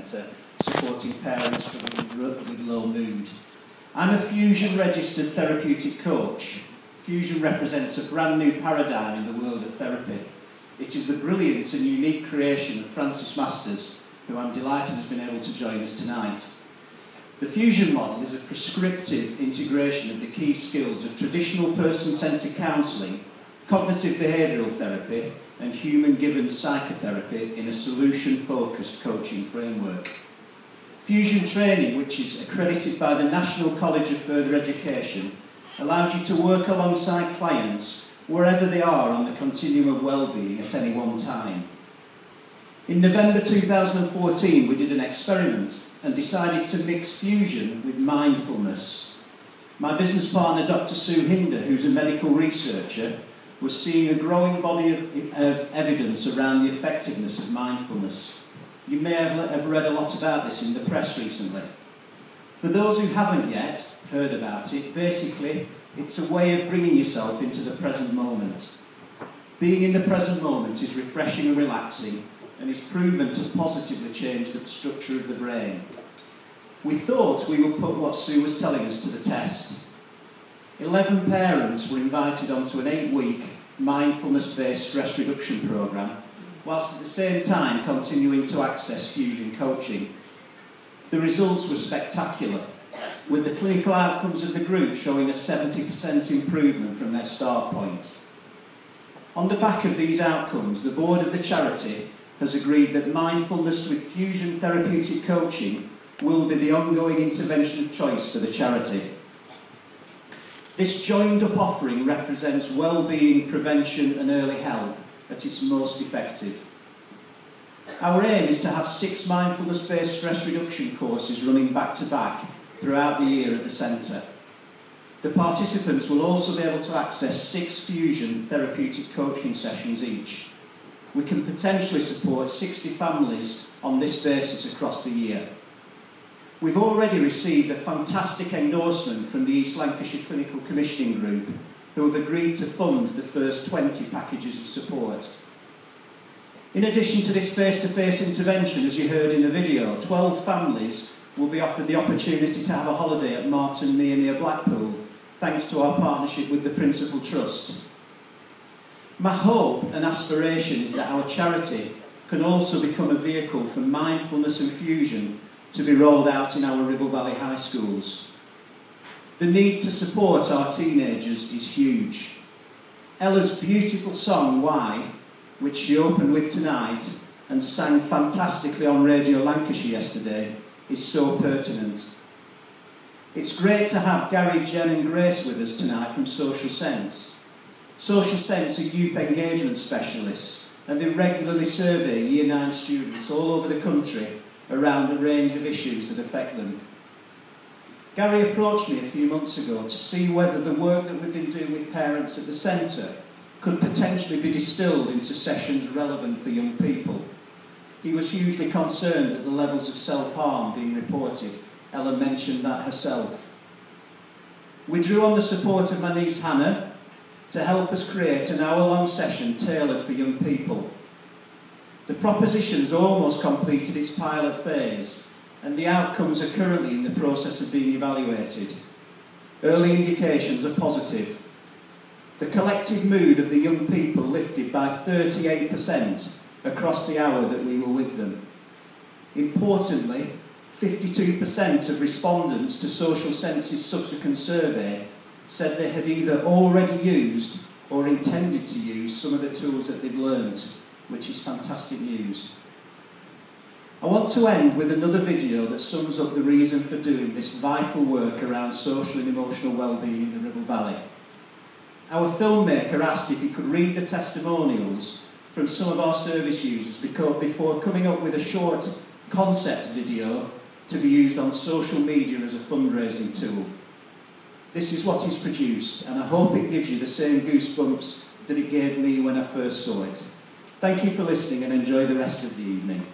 Centre, supporting parents struggling with low mood. I'm a Fusion registered therapeutic coach. Fusion represents a brand new paradigm in the world of therapy. It is the brilliant and unique creation of Francis Masters, who I'm delighted has been able to join us tonight. The Fusion model is a prescriptive integration of the key skills of traditional person-centred counselling, cognitive behavioural therapy and human-given psychotherapy in a solution-focused coaching framework. Fusion training, which is accredited by the National College of Further Education, allows you to work alongside clients wherever they are on the continuum of well-being at any one time. In November 2014, we did an experiment and decided to mix fusion with mindfulness. My business partner, Dr. Sue Hinder, who's a medical researcher, was seeing a growing body of evidence around the effectiveness of mindfulness. You may have read a lot about this in the press recently. For those who haven't yet heard about it, basically, it's a way of bringing yourself into the present moment. Being in the present moment is refreshing and relaxing, and is proven to positively change the structure of the brain. We thought we would put what Sue was telling us to the test. 11 parents were invited onto an 8-week mindfulness-based stress reduction programme, whilst at the same time continuing to access Fusion coaching. The results were spectacular, with the clinical outcomes of the group showing a 70% improvement from their start point. On the back of these outcomes, the board of the charity has agreed that mindfulness with Fusion therapeutic coaching will be the ongoing intervention of choice for the charity. This joined-up offering represents well-being, prevention and early help at its most effective. Our aim is to have 6 mindfulness-based stress reduction courses running back-to-back throughout the year at the centre. The participants will also be able to access 6 Fusion therapeutic coaching sessions each. We can potentially support 60 families on this basis across the year. We've already received a fantastic endorsement from the East Lancashire Clinical Commissioning Group, who have agreed to fund the first 20 packages of support. In addition to this face-to-face intervention, as you heard in the video, 12 families will be offered the opportunity to have a holiday at Marton Mere near Blackpool, thanks to our partnership with the Principal Trust. My hope and aspiration is that our charity can also become a vehicle for mindfulness and fusion to be rolled out in our Ribble Valley high schools. The need to support our teenagers is huge. Ella's beautiful song, Why, which she opened with tonight and sang fantastically on Radio Lancashire yesterday, is so pertinent. It's great to have Gary, Jen and Grace with us tonight from Social Sense. Social Sense are youth engagement specialists, and they regularly survey Year 9 students all over the country around a range of issues that affect them. Gary approached me a few months ago to see whether the work that we've been doing with parents at the centre could potentially be distilled into sessions relevant for young people. He was hugely concerned at the levels of self-harm being reported. Ella mentioned that herself. We drew on the support of my niece Hannah to help us create an hour-long session tailored for young people. The proposition's almost completed its pilot phase, and the outcomes are currently in the process of being evaluated. Early indications are positive. The collective mood of the young people lifted by 38% across the hour that we were with them. Importantly, 52% of respondents to Social Sense's subsequent survey said they had either already used or intended to use some of the tools that they've learned, which is fantastic news. I want to end with another video that sums up the reason for doing this vital work around social and emotional well-being in the Ribble Valley. Our filmmaker asked if he could read the testimonials from some of our service users before coming up with a short concept video to be used on social media as a fundraising tool. This is what he's produced, and I hope it gives you the same goosebumps that it gave me when I first saw it. Thank you for listening and enjoy the rest of the evening.